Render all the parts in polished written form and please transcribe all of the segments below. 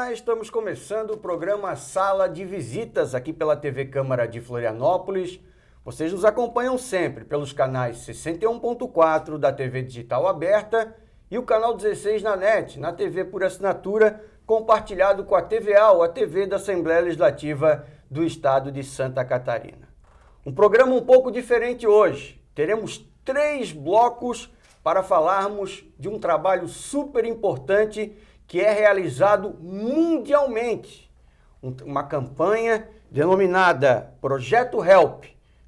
Olá, estamos começando o programa Sala de Visitas aqui pela TV Câmara de Florianópolis. Vocês nos acompanham sempre pelos canais 61.4 da TV Digital Aberta e o canal 16 na NET, na TV por assinatura, compartilhado com a TVA, a TV da Assembleia Legislativa do Estado de Santa Catarina. Um programa um pouco diferente hoje. Teremos 3 blocos para falarmos de um trabalho super importante que é realizado mundialmente. Uma campanha denominada Projeto Help,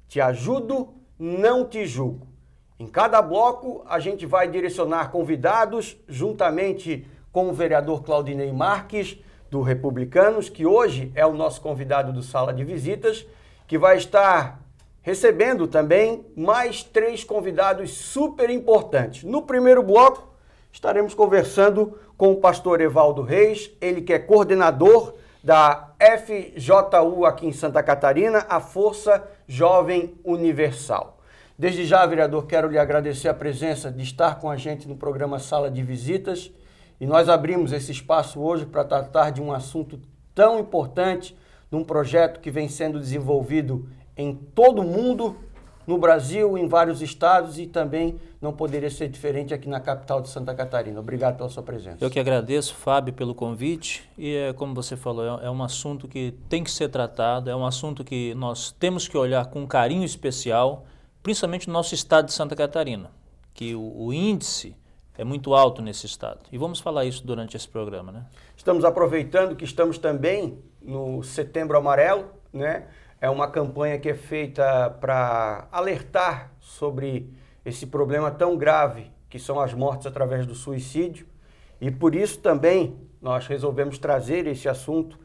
Te Ajudo, Não Te Julgo. Em cada bloco, a gente vai direcionar convidados, juntamente com o vereador Claudinei Marques, do Republicanos, que hoje é o nosso convidado do Sala de Visitas, que vai estar recebendo também mais 3 convidados super importantes. No primeiro bloco, estaremos conversando com o pastor Evaldo Reis, ele que é coordenador da FJU aqui em Santa Catarina, a Força Jovem Universal. Desde já, vereador, quero lhe agradecer a presença de estar com a gente no programa Sala de Visitas, e nós abrimos esse espaço hoje para tratar de um assunto tão importante, num projeto que vem sendo desenvolvido em todo o mundo, no Brasil, em vários estados, e também não poderia ser diferente aqui na capital de Santa Catarina. Obrigado pela sua presença. Eu que agradeço, Fábio, pelo convite, e como você falou, é um assunto que tem que ser tratado, é um assunto que nós temos que olhar com um carinho especial, principalmente no nosso estado de Santa Catarina, que o índice é muito alto nesse estado. E vamos falar isso durante esse programa, né? Estamos aproveitando que estamos também no Setembro Amarelo, né? É uma campanha que é feita para alertar sobre esse problema tão grave que são as mortes através do suicídio. E por isso também nós resolvemos trazer esse assunto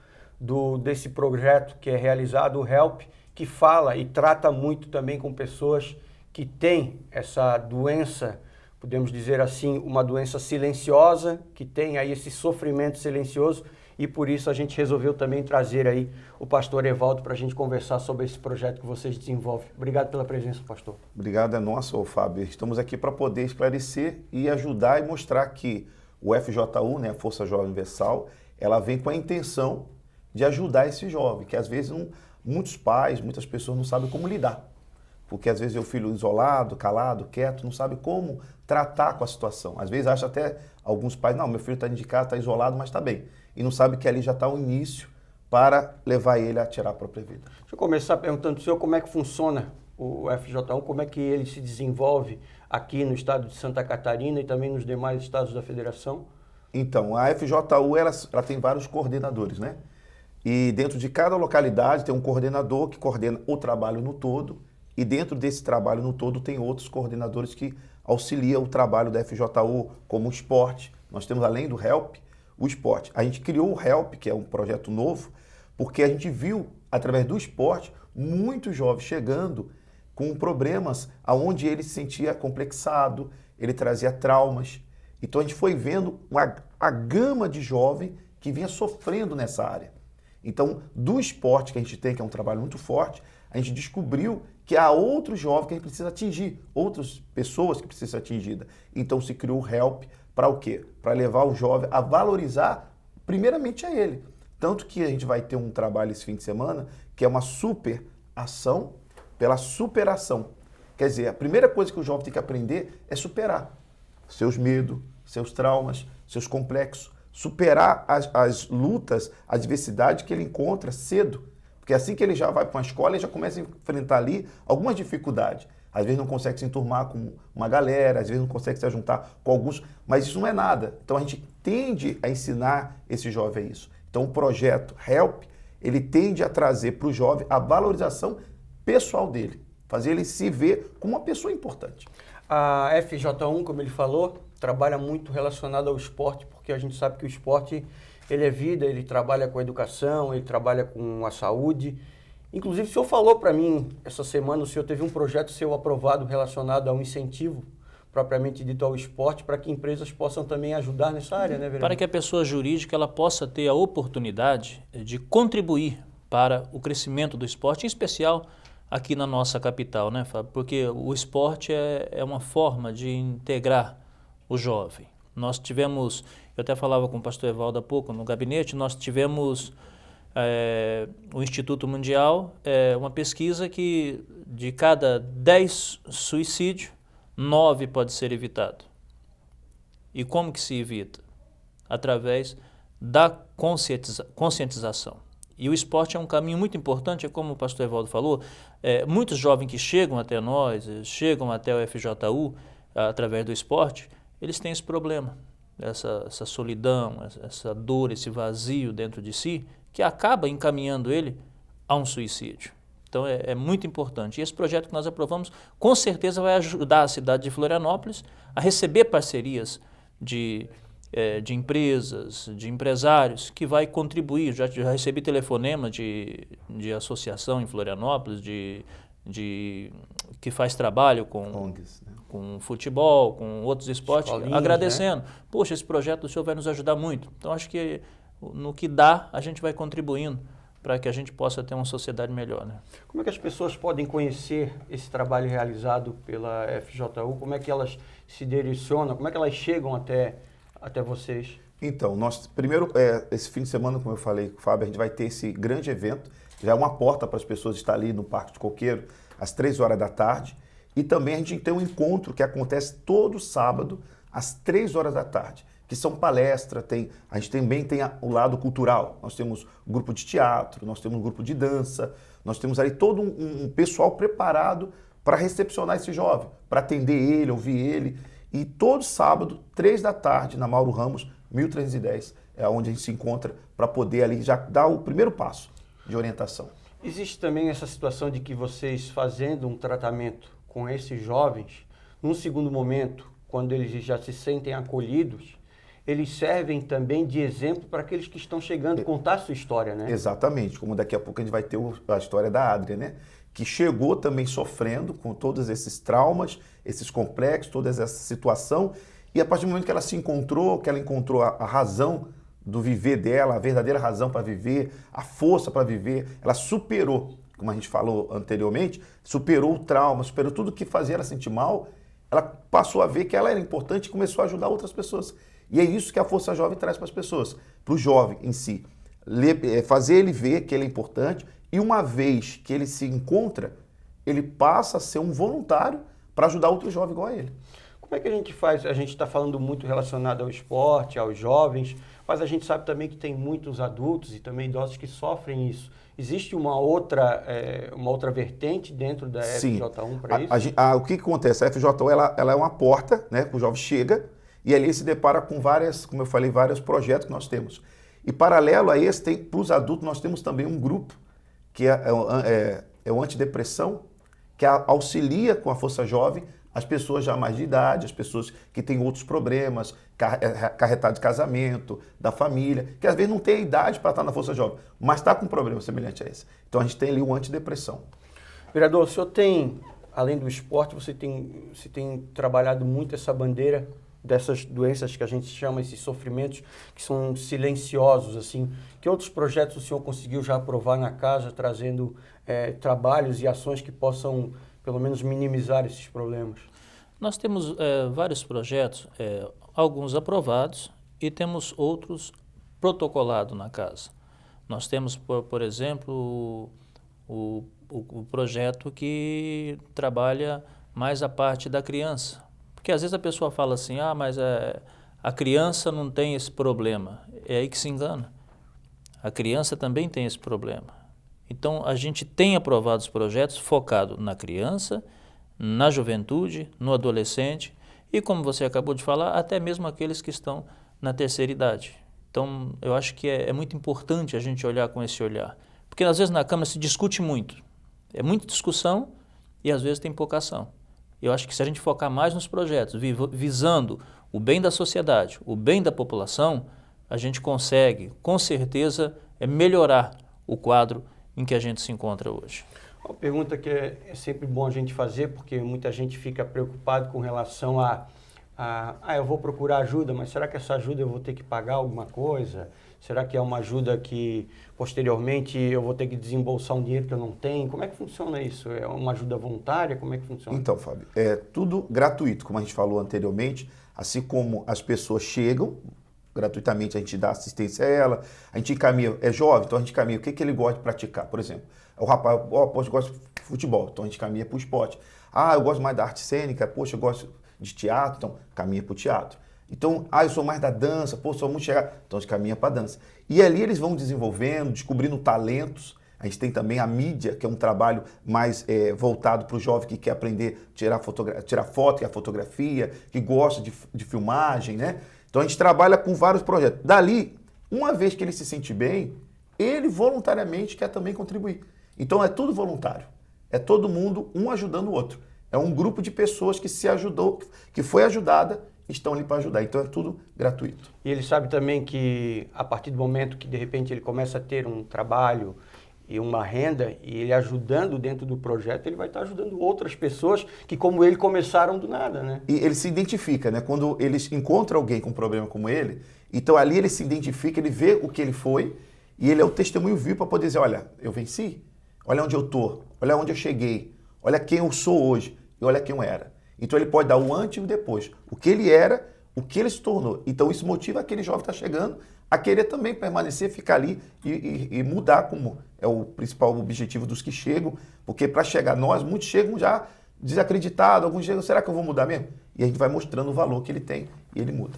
desse projeto que é realizado, o HELP, que fala e trata muito também com pessoas que têm essa doença, podemos dizer assim, uma doença silenciosa, que tem aí esse sofrimento silencioso. E por isso a gente resolveu também trazer aí o pastor Evaldo para a gente conversar sobre esse projeto que vocês desenvolvem. Obrigado pela presença, pastor. Obrigado, é nosso, Fábio. Estamos aqui para poder esclarecer e ajudar e mostrar que o FJU, né, a Força Jovem Universal, ela vem com a intenção de ajudar esse jovem, que às vezes muitos pais, muitas pessoas não sabem como lidar. Porque às vezes é o filho isolado, calado, quieto, não sabe como tratar com a situação. Às vezes acha até alguns pais, não, meu filho está indicado, está isolado, mas está bem. E não sabe que ali já está o início para levar ele a tirar a própria vida. Deixa eu começar perguntando para o senhor como é que funciona o FJU, como é que ele se desenvolve aqui no estado de Santa Catarina e também nos demais estados da federação. Então, a FJU ela tem vários coordenadores, né? E dentro de cada localidade tem um coordenador que coordena o trabalho no todo, e dentro desse trabalho no todo tem outros coordenadores que auxiliam o trabalho da FJU, como o esporte. Nós temos, além do HELP, o esporte. A gente criou o HELP, que é um projeto novo, porque a gente viu, através do esporte, muitos jovens chegando com problemas onde ele se sentia complexado, ele trazia traumas. Então a gente foi vendo a gama de jovens que vinha sofrendo nessa área. Então, do esporte que a gente tem, que é um trabalho muito forte, a gente descobriu que há outros jovens que a gente precisa atingir, outras pessoas que precisam ser atingidas. Então se criou o HELP para o quê? Para levar o jovem a valorizar primeiramente a ele. Tanto que a gente vai ter um trabalho esse fim de semana, que é uma super ação pela superação. Quer dizer, a primeira coisa que o jovem tem que aprender é superar seus medos, seus traumas, seus complexos, superar as lutas, as adversidades que ele encontra cedo. Porque assim que ele já vai para uma escola, ele já começa a enfrentar ali algumas dificuldades. Às vezes não consegue se enturmar com uma galera, às vezes não consegue se juntar com alguns, mas isso não é nada. Então a gente tende a ensinar esse jovem isso. Então o projeto HELP, ele tende a trazer para o jovem a valorização pessoal dele, fazer ele se ver como uma pessoa importante. A FJ1, como ele falou, trabalha muito relacionado ao esporte, porque a gente sabe que o esporte ele é vida, ele trabalha com a educação, ele trabalha com a saúde. Inclusive, o senhor falou para mim, essa semana, o senhor teve um projeto seu aprovado relacionado a um incentivo, propriamente dito ao esporte, para que empresas possam também ajudar nessa área, né, vereador? Para que a pessoa jurídica ela possa ter a oportunidade de contribuir para o crescimento do esporte, em especial aqui na nossa capital, né, Fábio? Porque o esporte é uma forma de integrar o jovem. Nós tivemos Eu até falava com o pastor Evaldo há pouco, no gabinete, nós tivemos o Instituto Mundial, uma pesquisa que de cada 10 suicídios, 9 pode ser evitado. E como que se evita? Através da conscientização. E o esporte é um caminho muito importante, como o pastor Evaldo falou, muitos jovens que chegam até nós, chegam até o FJU através do esporte, eles têm esse problema, essa solidão, essa dor, esse vazio dentro de si, que acaba encaminhando ele a um suicídio. Então é muito importante. E esse projeto que nós aprovamos, com certeza vai ajudar a cidade de Florianópolis a receber parcerias de empresas, de empresários, que vai contribuir. Já recebi telefonema de associação em Florianópolis, que faz trabalho com ONGs, né? Com futebol, com outros esportes, agradecendo. Né? Poxa, esse projeto do senhor vai nos ajudar muito. Então, acho que no que dá, a gente vai contribuindo para que a gente possa ter uma sociedade melhor, né? Como é que as pessoas podem conhecer esse trabalho realizado pela FJU? Como é que elas se direcionam? Como é que elas chegam até vocês? Então, nós primeiro, esse fim de semana, como eu falei com o Fábio, a gente vai ter esse grande evento, já é uma porta para as pessoas estar ali no Parque de Coqueiro, às 3 horas da tarde. E também a gente tem um encontro que acontece todo sábado, às 3 horas da tarde, que são palestras, a gente também tem o lado cultural. Nós temos um grupo de teatro, nós temos um grupo de dança, nós temos ali todo um pessoal preparado para recepcionar esse jovem, para atender ele, ouvir ele. E todo sábado, 3 da tarde, na Mauro Ramos, 1310, é onde a gente se encontra para poder ali já dar o primeiro passo de orientação. Existe também essa situação de que vocês, fazendo um tratamento com esses jovens, num segundo momento, quando eles já se sentem acolhidos, eles servem também de exemplo para aqueles que estão chegando, contar a sua história, né? Exatamente, como daqui a pouco a gente vai ter a história da Adria, né? Que chegou também sofrendo com todos esses traumas, esses complexos, toda essa situação, e a partir do momento que ela se encontrou, que ela encontrou a razão do viver dela, a verdadeira razão para viver, a força para viver, ela superou, como a gente falou anteriormente, superou o trauma, superou tudo que fazia ela sentir mal, ela passou a ver que ela era importante e começou a ajudar outras pessoas. E é isso que a Força Jovem traz para as pessoas, para o jovem em si. Fazer ele ver que ele é importante e uma vez que ele se encontra, ele passa a ser um voluntário para ajudar outro jovem igual a ele. Como é que a gente faz? A gente está falando muito relacionado ao esporte, aos jovens, mas a gente sabe também que tem muitos adultos e também idosos que sofrem isso. Existe uma outra vertente dentro da FJ1 para isso? O que acontece? A FJ1 ela é uma porta, né? O jovem chega e ali se depara com como eu falei, vários projetos que nós temos. E paralelo a esse, para os adultos, nós temos também um grupo que é o antidepressão, que auxilia com a Força Jovem as pessoas já mais de idade, as pessoas que têm outros problemas, carretado de casamento, da família, que às vezes não tem a idade para estar na Força Jovem, mas está com um problema semelhante a esse. Então a gente tem ali o antidepressão. Vereador, o senhor tem, além do esporte, você tem trabalhado muito essa bandeira dessas doenças que a gente chama, esses sofrimentos que são silenciosos, assim. Que outros projetos o senhor conseguiu já aprovar na casa, trazendo trabalhos e ações que possam pelo menos minimizar esses problemas? Nós temos vários projetos, alguns aprovados e temos outros protocolados na casa. Nós temos, por exemplo, o projeto que trabalha mais a parte da criança. Porque às vezes a pessoa fala assim, mas a criança não tem esse problema. É aí que se engana. A criança também tem esse problema. Então, a gente tem aprovado os projetos focados na criança, na juventude, no adolescente e, como você acabou de falar, até mesmo aqueles que estão na terceira idade. Então, eu acho que é muito importante a gente olhar com esse olhar. Porque, às vezes, na Câmara se discute muito. É muita discussão e, às vezes, tem pouca ação. Eu acho que se a gente focar mais nos projetos, visando o bem da sociedade, o bem da população, a gente consegue, com certeza, melhorar o quadro em que a gente se encontra hoje. Uma pergunta que é sempre bom a gente fazer, porque muita gente fica preocupado com relação eu vou procurar ajuda, mas será que essa ajuda eu vou ter que pagar alguma coisa? Será que é uma ajuda que, posteriormente, eu vou ter que desembolsar um dinheiro que eu não tenho? Como é que funciona isso? É uma ajuda voluntária? Como é que funciona? Então, Fábio, é tudo gratuito, como a gente falou anteriormente, assim como as pessoas chegam, gratuitamente a gente dá assistência a ela, a gente encaminha, é jovem, então a gente encaminha o que ele gosta de praticar, por exemplo. O rapaz, poxa, eu gosto de futebol, então a gente caminha para o esporte. Ah, eu gosto mais da arte cênica, poxa, eu gosto de teatro, então caminha para o teatro. Então, eu sou mais da dança, pô, sou muito chegado, então a gente caminha para a dança. E ali eles vão desenvolvendo, descobrindo talentos. A gente tem também a mídia, que é um trabalho mais voltado para o jovem que quer aprender a tirar foto, que é a fotografia, que gosta de filmagem, né? Então a gente trabalha com vários projetos. Dali, uma vez que ele se sente bem, ele voluntariamente quer também contribuir. Então é tudo voluntário. É todo mundo um ajudando o outro. É um grupo de pessoas que se ajudou, que foi ajudada, estão ali para ajudar. Então é tudo gratuito. E ele sabe também que a partir do momento que de repente ele começa a ter um trabalho e uma renda, e ele ajudando dentro do projeto, ele vai estar ajudando outras pessoas que, como ele, começaram do nada, né? E ele se identifica, né? Quando eles encontram alguém com um problema como ele, então ali ele se identifica, ele vê o que ele foi, e ele é o testemunho vivo para poder dizer, olha, eu venci, olha onde eu estou, olha onde eu cheguei, olha quem eu sou hoje, e olha quem eu era. Então ele pode dar o antes e o depois, o que ele era, o que ele se tornou. Então isso motiva aquele jovem que está chegando a querer também permanecer, ficar ali e mudar, como é o principal objetivo dos que chegam, porque para chegar nós, muitos chegam já desacreditados, alguns chegam, será que eu vou mudar mesmo? E a gente vai mostrando o valor que ele tem e ele muda.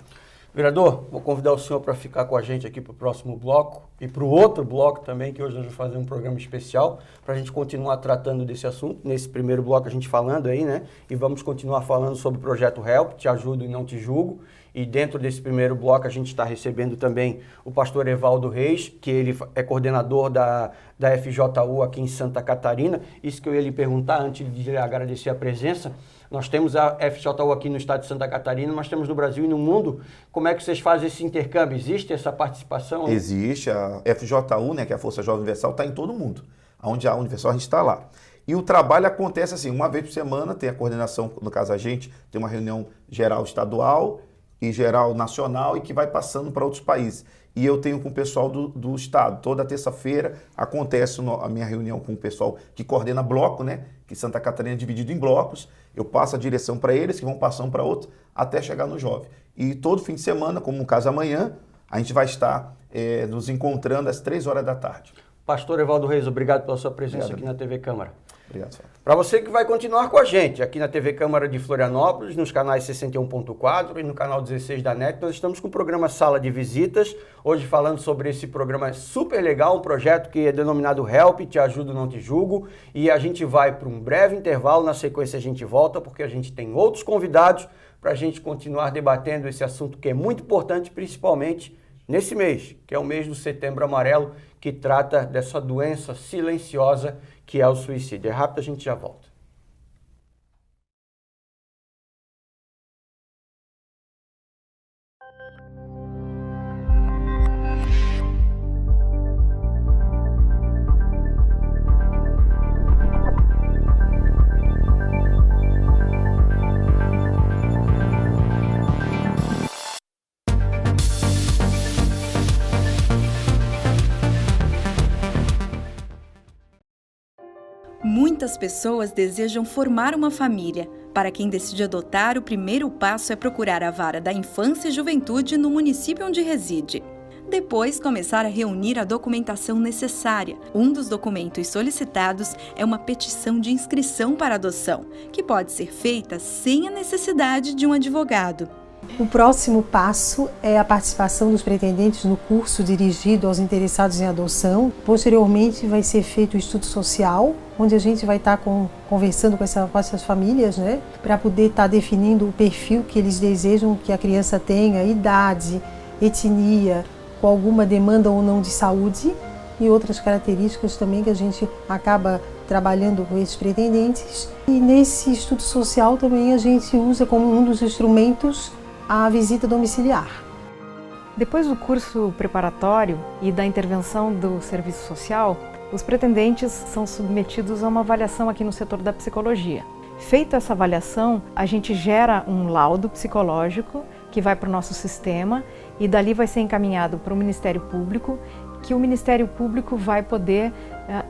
Vereador, vou convidar o senhor para ficar com a gente aqui para o próximo bloco e para o outro bloco também, que hoje nós vamos fazer um programa especial para a gente continuar tratando desse assunto. Nesse primeiro bloco a gente falando aí, né? E vamos continuar falando sobre o projeto HELP, Te Ajudo e Não Te Julgo. E dentro desse primeiro bloco a gente está recebendo também o pastor Evaldo Reis, que ele é coordenador da FJU aqui em Santa Catarina. Isso que eu ia lhe perguntar antes de lhe agradecer a presença. Nós temos a FJU aqui no estado de Santa Catarina, mas temos no Brasil e no mundo. Como é que vocês fazem esse intercâmbio? Existe essa participação? Existe. A FJU, né, que é a Força Jovem Universal, está em todo mundo. Onde há Universal, a gente está lá. E o trabalho acontece assim, uma vez por semana, tem a coordenação, no caso a gente, tem uma reunião geral estadual e geral nacional e que vai passando para outros países. E eu tenho com o pessoal do estado. Toda terça-feira acontece a minha reunião com o pessoal que coordena bloco, né? Que Santa Catarina é dividido em blocos. Eu passo a direção para eles, que vão passando para outros, até chegar no jovem. E todo fim de semana, como no caso amanhã, a gente vai estar nos encontrando às 3 horas da tarde. Pastor Evaldo Reis, obrigado pela sua presença aqui na TV Câmara. Obrigado, senhor. Para você que vai continuar com a gente aqui na TV Câmara de Florianópolis, nos canais 61.4 e no canal 16 da NET, nós estamos com o programa Sala de Visitas, hoje falando sobre esse programa super legal, um projeto que é denominado HELP, Te Ajudo, Não Te Julgo, e a gente vai para um breve intervalo, na sequência a gente volta, porque a gente tem outros convidados para a gente continuar debatendo esse assunto que é muito importante, principalmente nesse mês, que é o mês do Setembro Amarelo, que trata dessa doença silenciosa que é o suicídio. É rápido, a gente já volta. Muitas pessoas desejam formar uma família. Para quem decide adotar, o primeiro passo é procurar a vara da infância e juventude no município onde reside. Depois, começar a reunir a documentação necessária. Um dos documentos solicitados é uma petição de inscrição para adoção, que pode ser feita sem a necessidade de um advogado. O próximo passo é a participação dos pretendentes no curso dirigido aos interessados em adoção. Posteriormente vai ser feito o estudo social, onde a gente vai estar conversando com essas famílias, né, para poder estar definindo o perfil que eles desejam que a criança tenha, idade, etnia, com alguma demanda ou não de saúde e outras características também que a gente acaba trabalhando com esses pretendentes. E nesse estudo social também a gente usa como um dos instrumentos a visita domiciliar. Depois do curso preparatório e da intervenção do serviço social, os pretendentes são submetidos a uma avaliação aqui no setor da psicologia. Feita essa avaliação, a gente gera um laudo psicológico que vai para o nosso sistema e dali vai ser encaminhado para o Ministério Público, que o Ministério Público vai poder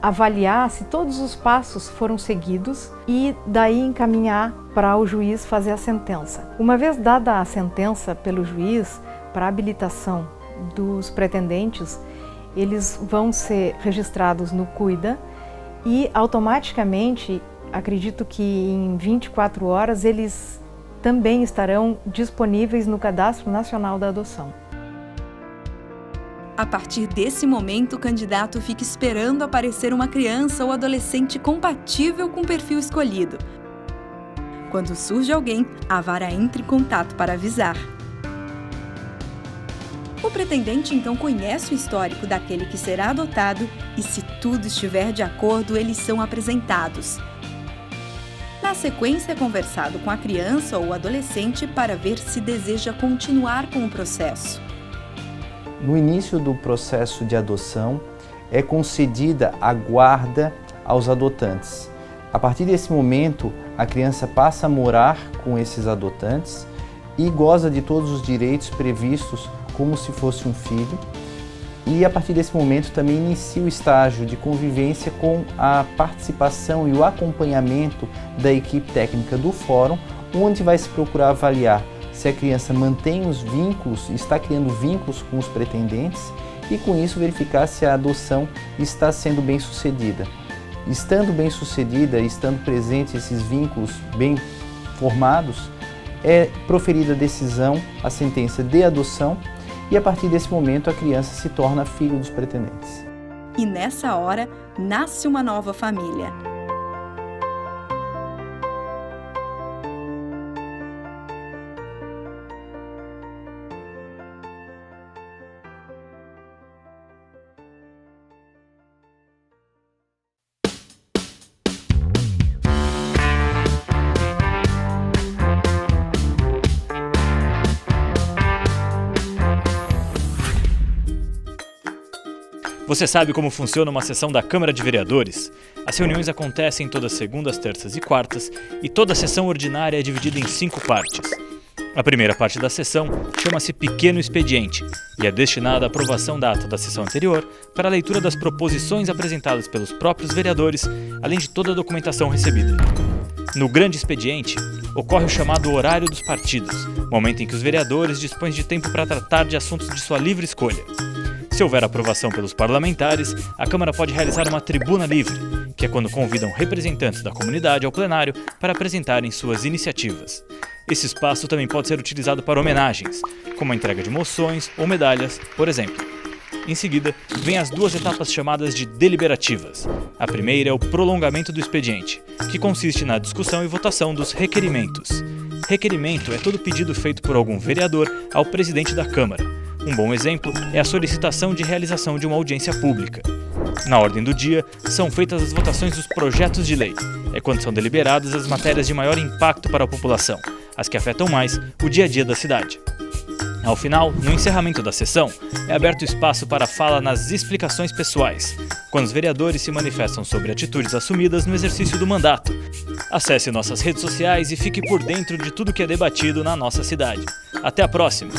avaliar se todos os passos foram seguidos e daí encaminhar para o juiz fazer a sentença. Uma vez dada a sentença pelo juiz, para a habilitação dos pretendentes, eles vão ser registrados no Cuida e automaticamente, acredito que em 24 horas, eles também estarão disponíveis no Cadastro Nacional da Adoção. A partir desse momento, o candidato fica esperando aparecer uma criança ou adolescente compatível com o perfil escolhido. Quando surge alguém, a vara entra em contato para avisar. O pretendente então conhece o histórico daquele que será adotado e, se tudo estiver de acordo, eles são apresentados. Na sequência, é conversado com a criança ou adolescente para ver se deseja continuar com o processo. No início do processo de adoção, é concedida a guarda aos adotantes. A partir desse momento, a criança passa a morar com esses adotantes e goza de todos os direitos previstos como se fosse um filho. E a partir desse momento também inicia o estágio de convivência com a participação e o acompanhamento da equipe técnica do fórum, onde vai se procurar avaliar se a criança mantém os vínculos, está criando vínculos com os pretendentes e com isso verificar se a adoção está sendo bem sucedida. Estando bem sucedida, estando presentes esses vínculos bem formados, é proferida a decisão, a sentença de adoção e a partir desse momento a criança se torna filho dos pretendentes. E nessa hora, nasce uma nova família. Você sabe como funciona uma sessão da Câmara de Vereadores? As reuniões acontecem todas segundas, terças e quartas, e toda a sessão ordinária é dividida em 5 partes. A primeira parte da sessão chama-se Pequeno Expediente e é destinada à aprovação da ata da sessão anterior para a leitura das proposições apresentadas pelos próprios vereadores, além de toda a documentação recebida. No Grande Expediente, ocorre o chamado Horário dos Partidos, momento em que os vereadores dispõem de tempo para tratar de assuntos de sua livre escolha. Se houver aprovação pelos parlamentares, a Câmara pode realizar uma tribuna livre, que é quando convidam representantes da comunidade ao plenário para apresentarem suas iniciativas. Esse espaço também pode ser utilizado para homenagens, como a entrega de moções ou medalhas, por exemplo. Em seguida, vêm as 2 etapas chamadas de deliberativas. A primeira é o prolongamento do expediente, que consiste na discussão e votação dos requerimentos. Requerimento é todo pedido feito por algum vereador ao presidente da Câmara. Um bom exemplo é a solicitação de realização de uma audiência pública. Na ordem do dia, são feitas as votações dos projetos de lei. É quando são deliberadas as matérias de maior impacto para a população, as que afetam mais o dia a dia da cidade. Ao final, no encerramento da sessão, é aberto espaço para a fala nas explicações pessoais, quando os vereadores se manifestam sobre atitudes assumidas no exercício do mandato. Acesse nossas redes sociais e fique por dentro de tudo que é debatido na nossa cidade. Até a próxima!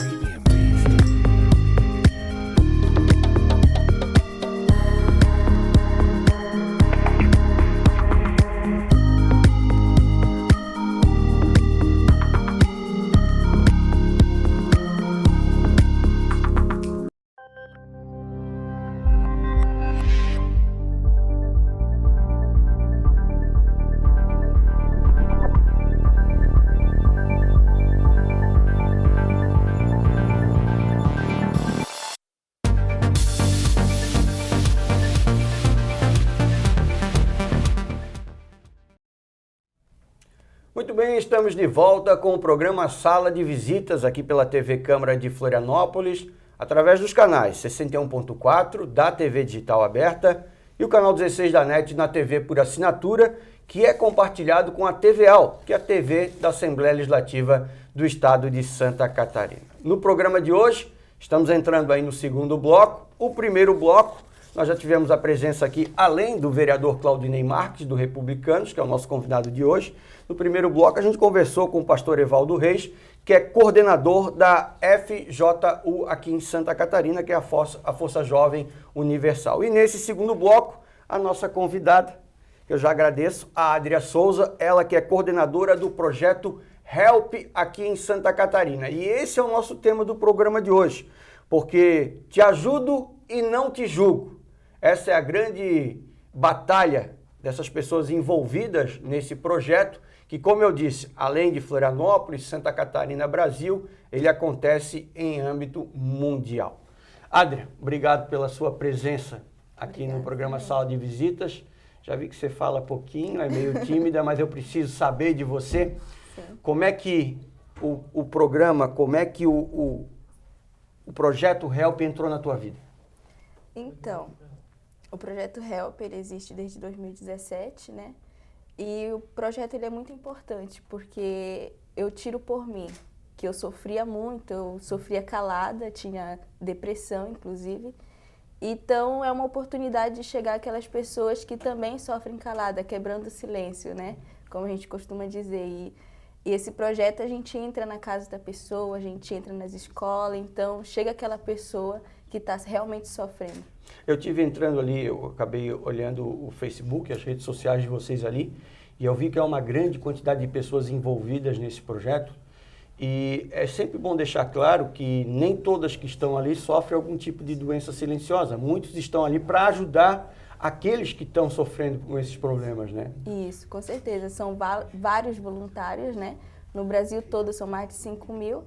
Muito bem, estamos de volta com o programa Sala de Visitas aqui pela TV Câmara de Florianópolis, através dos canais 61.4 da TV Digital Aberta e o canal 16 da NET na TV por assinatura, que é compartilhado com a TVAL, que é a TV da Assembleia Legislativa do Estado de Santa Catarina. No programa de hoje, estamos entrando aí no segundo bloco. O primeiro bloco, nós já tivemos a presença aqui, além do vereador Claudinei Marques, do Republicanos, que é o nosso convidado de hoje. No primeiro bloco, a gente conversou com o pastor Evaldo Reis, que é coordenador da FJU aqui em Santa Catarina, que é a Força Jovem Universal. E nesse segundo bloco, a nossa convidada, que eu já agradeço, a Adria Souza, ela que é coordenadora do projeto HELP aqui em Santa Catarina. E esse é o nosso tema do programa de hoje, porque te ajudo e não te julgo. Essa é a grande batalha dessas pessoas envolvidas nesse projeto, que, como eu disse, além de Florianópolis, Santa Catarina, Brasil, ele acontece em âmbito mundial. Adria, obrigado pela sua presença aqui no programa Sala de Visitas. Já vi que você fala pouquinho, é meio tímida, mas eu preciso saber de você. Sim. Como é que o programa, como é que o projeto HELP entrou na tua vida? Então, o projeto HELP, ele existe desde 2017, né? E o projeto ele é muito importante, porque eu tiro por mim, que eu sofria muito, eu sofria calada, tinha depressão, inclusive. Então, é uma oportunidade de chegar àquelas pessoas que também sofrem calada, quebrando o silêncio, né? Como a gente costuma dizer. E esse projeto, a gente entra na casa da pessoa, a gente entra nas escolas, então chega aquela pessoa que está realmente sofrendo. Eu tive entrando ali, eu acabei olhando o Facebook, as redes sociais de vocês ali, e eu vi que é uma grande quantidade de pessoas envolvidas nesse projeto. E é sempre bom deixar claro que nem todas que estão ali sofrem algum tipo de doença silenciosa. Muitos estão ali para ajudar aqueles que estão sofrendo com esses problemas, né? Isso, com certeza. São vários voluntários, né? No Brasil todo são mais de 5.000.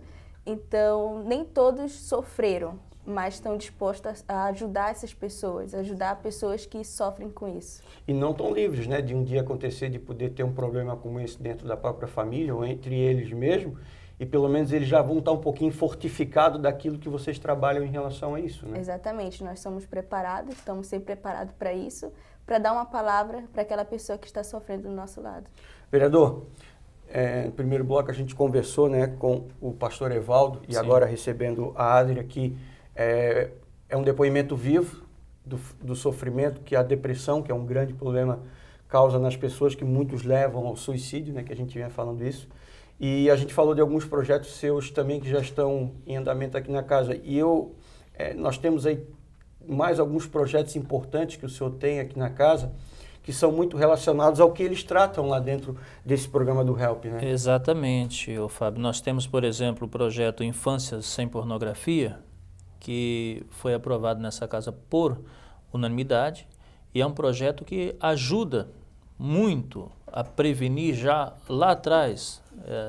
Então, nem todos sofreram, mas estão dispostos a ajudar essas pessoas, ajudar pessoas que sofrem com isso. E não estão livres, né? De um dia acontecer, de poder ter um problema como esse dentro da própria família ou entre eles mesmo. E pelo menos eles já vão estar um pouquinho fortificados daquilo que vocês trabalham em relação a isso, né? Exatamente, nós somos preparados, estamos sempre preparados para isso, para dar uma palavra para aquela pessoa que está sofrendo do nosso lado. Vereador, no primeiro bloco a gente conversou, né, com o pastor Evaldo. Sim. E agora recebendo a Adria aqui, é um depoimento vivo do sofrimento que a depressão, que é um grande problema, causa nas pessoas, que muitos levam ao suicídio, né, que a gente vinha falando isso. E a gente falou de alguns projetos seus também que já estão em andamento aqui na casa. E nós temos aí mais alguns projetos importantes que o senhor tem aqui na casa, que são muito relacionados ao que eles tratam lá dentro desse programa do HELP, né? Exatamente, Fábio. Nós temos, por exemplo, o projeto Infâncias Sem Pornografia, que foi aprovado nessa casa por unanimidade, e é um projeto que ajuda muito a prevenir já lá atrás,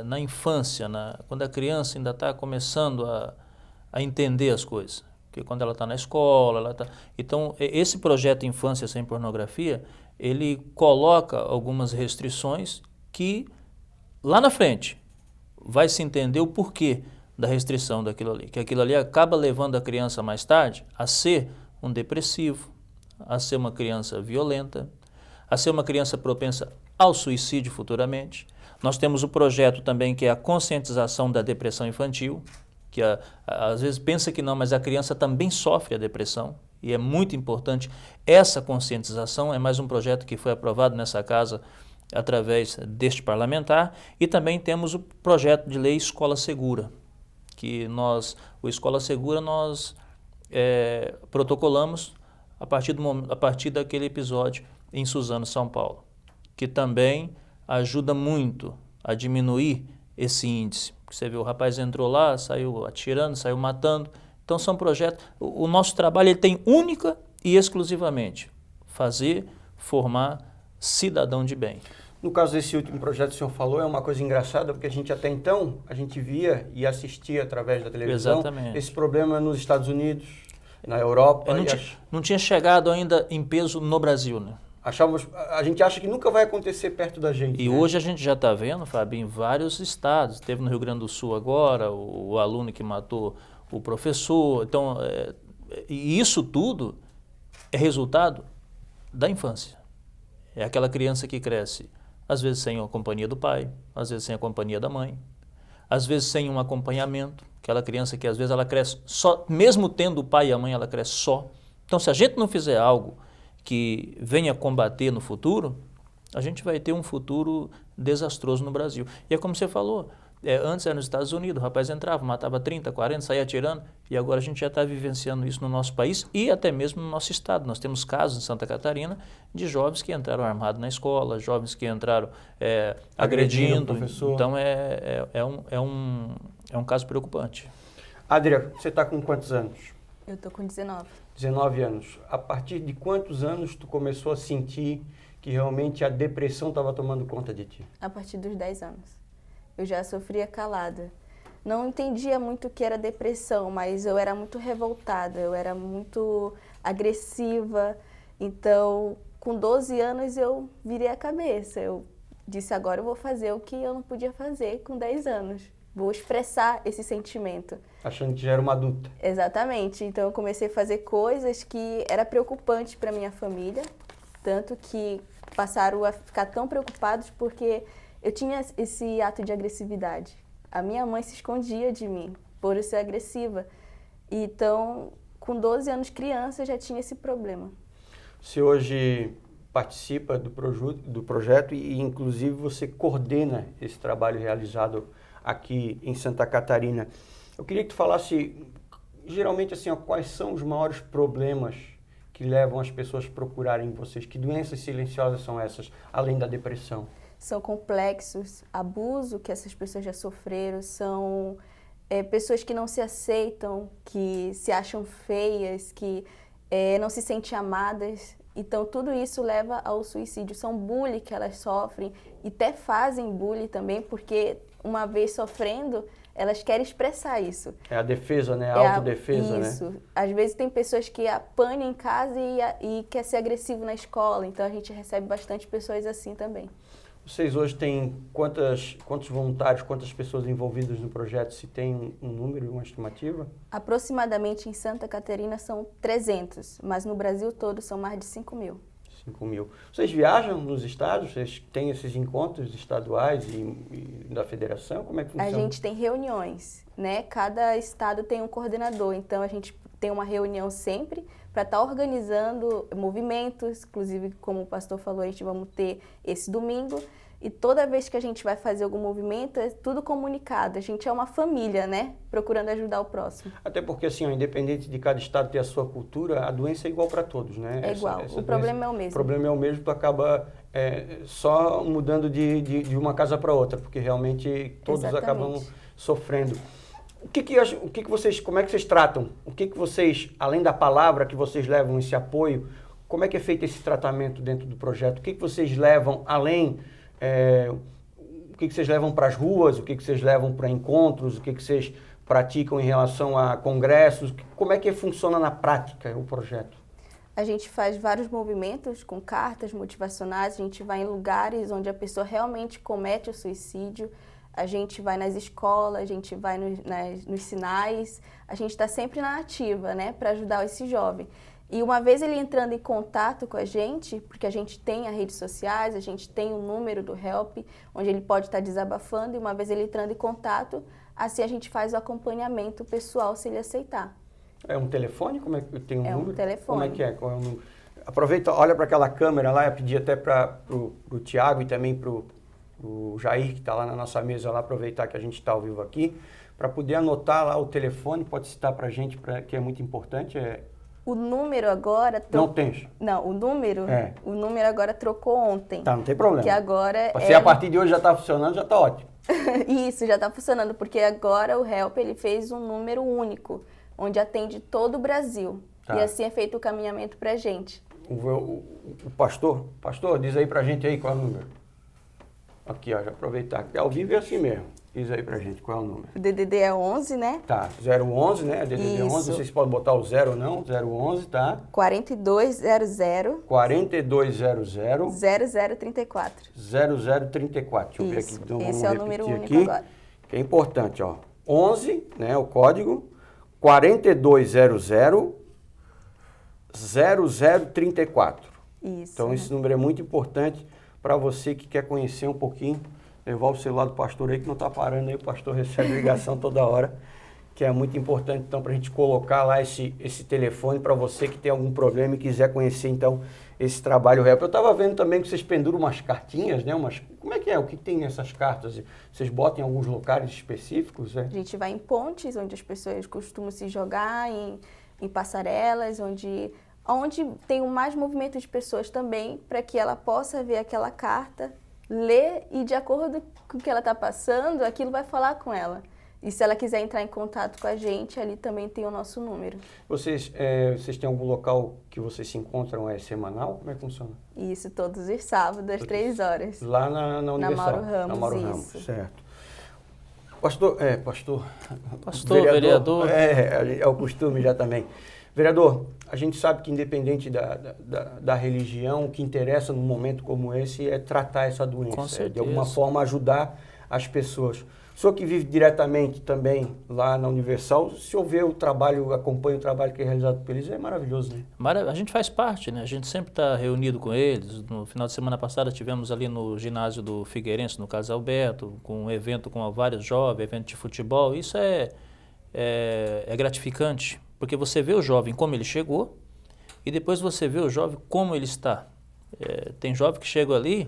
na infância, quando a criança ainda está começando a entender as coisas. Porque quando ela está na escola, Então, esse projeto Infância Sem Pornografia, ele coloca algumas restrições que, lá na frente, vai se entender o porquê da restrição daquilo ali. Que aquilo ali acaba levando a criança mais tarde a ser um depressivo, a ser uma criança violenta, a ser uma criança propensa ao suicídio futuramente. Nós temos o projeto também que é a conscientização da depressão infantil, que às vezes pensa que não, mas a criança também sofre a depressão, e é muito importante essa conscientização. É mais um projeto que foi aprovado nessa casa através deste parlamentar. E também temos o projeto de lei Escola Segura, que o Escola Segura nós protocolamos a partir daquele episódio em Suzano, São Paulo, que também ajuda muito a diminuir esse índice. Você vê, o rapaz entrou lá, saiu atirando, saiu matando. Então são projetos. O nosso trabalho ele tem única e exclusivamente formar cidadão de bem. No caso desse último projeto que o senhor falou, é uma coisa engraçada, porque a gente até então, via e assistia através da televisão. Exatamente. Esse problema nos Estados Unidos, na Europa. Não tinha chegado ainda em peso no Brasil, né? A gente acha que nunca vai acontecer perto da gente. E hoje a gente já está vendo, Fábio, em vários estados. Teve no Rio Grande do Sul agora, o aluno que matou o professor. Então, e isso tudo é resultado da infância. É aquela criança que cresce, às vezes sem a companhia do pai, às vezes sem a companhia da mãe, às vezes sem um acompanhamento. Aquela criança que às vezes ela cresce só, mesmo tendo o pai e a mãe, ela cresce só. Então, se a gente não fizer algo que venha combater no futuro, a gente vai ter um futuro desastroso no Brasil. E é como você falou, Antes era nos Estados Unidos, o rapaz entrava, matava 30, 40, saía atirando, e agora a gente já está vivenciando isso no nosso país e até mesmo no nosso estado. Nós temos casos em Santa Catarina de jovens que entraram armados na escola, jovens que entraram agredindo. Professor. Então é um caso preocupante. Adria, você está com quantos anos? Eu tô com 19. 19 anos. A partir de quantos anos tu começou a sentir que realmente a depressão estava tomando conta de ti? A partir dos 10 anos. Eu já sofria calada. Não entendia muito o que era depressão, mas eu era muito revoltada, eu era muito agressiva. Então, com 12 anos, eu virei a cabeça. Eu disse, agora eu vou fazer o que eu não podia fazer com 10 anos. Vou expressar esse sentimento. Achando que já era uma adulta. Exatamente. Então, eu comecei a fazer coisas que era preocupante para minha família, tanto que passaram a ficar tão preocupados porque eu tinha esse ato de agressividade. A minha mãe se escondia de mim por eu ser agressiva. Então, com 12 anos criança, eu já tinha esse problema. Você hoje participa do projeto e, inclusive, você coordena esse trabalho realizado aqui em Santa Catarina. Eu queria que tu falasse, geralmente, assim, quais são os maiores problemas que levam as pessoas a procurarem vocês? Que doenças silenciosas são essas, além da depressão? São complexos, abuso que essas pessoas já sofreram, são pessoas que não se aceitam, que se acham feias, que não se sentem amadas. Então, tudo isso leva ao suicídio. São bullying que elas sofrem e até fazem bullying também, porque uma vez sofrendo, elas querem expressar isso. É a defesa, né? A autodefesa, né? Isso. Às vezes tem pessoas que apanham em casa e quer ser agressivo na escola. Então, a gente recebe bastante pessoas assim também. Vocês hoje têm quantos voluntários, quantas pessoas envolvidas no projeto? Se tem um número, uma estimativa? Aproximadamente em Santa Catarina são 300, mas no Brasil todo são mais de 5.000. 5.000. Vocês viajam nos estados? Vocês têm esses encontros estaduais e da federação? Como é que funciona? A gente tem reuniões, né? Cada estado tem um coordenador, então a gente tem uma reunião sempre para estar organizando movimentos, inclusive, como o pastor falou, a gente vamos ter esse domingo. E toda vez que a gente vai fazer algum movimento, é tudo comunicado. A gente é uma família, né? Procurando ajudar o próximo. Até porque, assim, independente de cada estado ter a sua cultura, a doença é igual para todos, né? É igual. O problema é o mesmo. O problema é o mesmo, tu acaba só mudando de uma casa para outra, porque realmente todos acabam sofrendo. Como é que vocês tratam? O que vocês, além da palavra que vocês levam esse apoio, como é que é feito esse tratamento dentro do projeto? O que vocês levam além... o que vocês levam para as ruas, o que vocês levam para encontros, o que vocês praticam em relação a congressos, como é que funciona na prática o projeto? A gente faz vários movimentos com cartas motivacionais, a gente vai em lugares onde a pessoa realmente comete o suicídio, a gente vai nas escolas, a gente vai nos sinais, a gente está sempre na ativa, né, para ajudar esse jovem. E uma vez ele entrando em contato com a gente, porque a gente tem as redes sociais, a gente tem o número do HELP, onde ele pode estar desabafando, e uma vez ele entrando em contato, assim a gente faz o acompanhamento pessoal se ele aceitar. É um telefone? Como é que tem um número? É um telefone. Como é que é? Qual é o número? Aproveita, olha para aquela câmera lá, eu pedi até para o Tiago e também para o Jair, que está lá na nossa mesa, lá, aproveitar que a gente está ao vivo aqui, para poder anotar lá o telefone, pode citar para a gente, que é muito importante, O número agora... Não tem? Não, o número agora trocou ontem. Tá, não tem problema. Que agora a partir de hoje já está funcionando, já está ótimo. Isso, já está funcionando, porque agora o HELP ele fez um número único, onde atende todo o Brasil. Tá. E assim é feito o caminhamento para a gente. O pastor, diz aí para a gente aí qual é o número. Aqui, ó, já aproveitar. Ao vivo é assim mesmo. Diz aí pra gente qual é o número. O DDD é 11, né? Tá, 011, né? DDD é 11, vocês podem botar o 0 ou não, 011, tá? 4200. 4200. 0034. 0034. Deixa eu ver aqui. Então, esse é o número único aqui, agora. Que é importante, ó. 11, né, o código, 4200 0034. Isso. Então, esse número é muito importante para você que quer conhecer um pouquinho, levar o celular do pastor aí, que não está parando aí, o pastor recebe ligação toda hora. que é muito importante, então, para a gente colocar lá esse telefone para você que tem algum problema e quiser conhecer, então, esse trabalho Help. Eu estava vendo também que vocês penduram umas cartinhas, né? Como é que é? O que tem nessas cartas? Vocês botam em alguns locais específicos? A gente vai em pontes, onde as pessoas costumam se jogar, em passarelas, onde tem mais movimento de pessoas também, para que ela possa ver aquela carta, ler e, de acordo com o que ela está passando, aquilo vai falar com ela. E se ela quiser entrar em contato com a gente, ali também tem o nosso número. Vocês têm algum local que vocês se encontram semanal? Como é que funciona? Isso, todos os sábados, às 3 horas. Lá na Universal? Na Mauro Ramos, na Mauro isso. Ramos, certo. Pastor, vereador. É o costume já também. Vereador, a gente sabe que independente da religião, o que interessa num momento como esse é tratar essa doença. Com certeza. De alguma forma ajudar as pessoas. O senhor que vive diretamente também lá na Universal, se o senhor vê o trabalho, acompanha o trabalho que é realizado por eles, é maravilhoso, né? A gente faz parte, né? A gente sempre está reunido com eles. No final de semana passada tivemos ali no ginásio do Figueirense, no Carlos Alberto, com um evento com vários jovens, evento de futebol. Isso é gratificante, porque você vê o jovem como ele chegou e depois você vê o jovem como ele está. Tem jovem que chega ali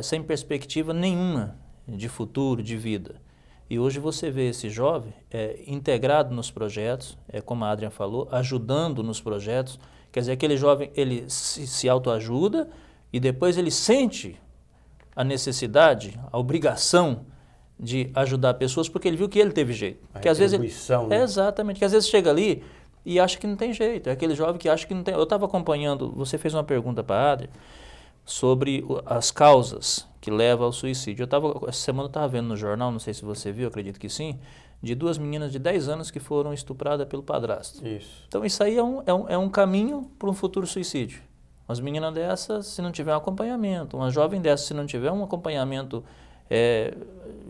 sem perspectiva nenhuma de futuro, de vida. E hoje você vê esse jovem integrado nos projetos, como a Adriana falou, ajudando nos projetos. Quer dizer, aquele jovem ele se autoajuda e depois ele sente a necessidade, a obrigação de ajudar pessoas porque ele viu que ele teve jeito. A que às vezes né? Exatamente, que às vezes chega ali e acha que não tem jeito. É aquele jovem que acha que não tem... Eu estava acompanhando, você fez uma pergunta para a Adriana sobre as causas que levam ao suicídio. Essa semana eu estava vendo no jornal, não sei se você viu, acredito que sim, de 2 meninas de 10 anos que foram estupradas pelo padrasto. Isso. Então isso aí é um caminho para um futuro suicídio. Umas meninas dessas, se não tiver um acompanhamento, uma jovem dessa, se não tiver um acompanhamento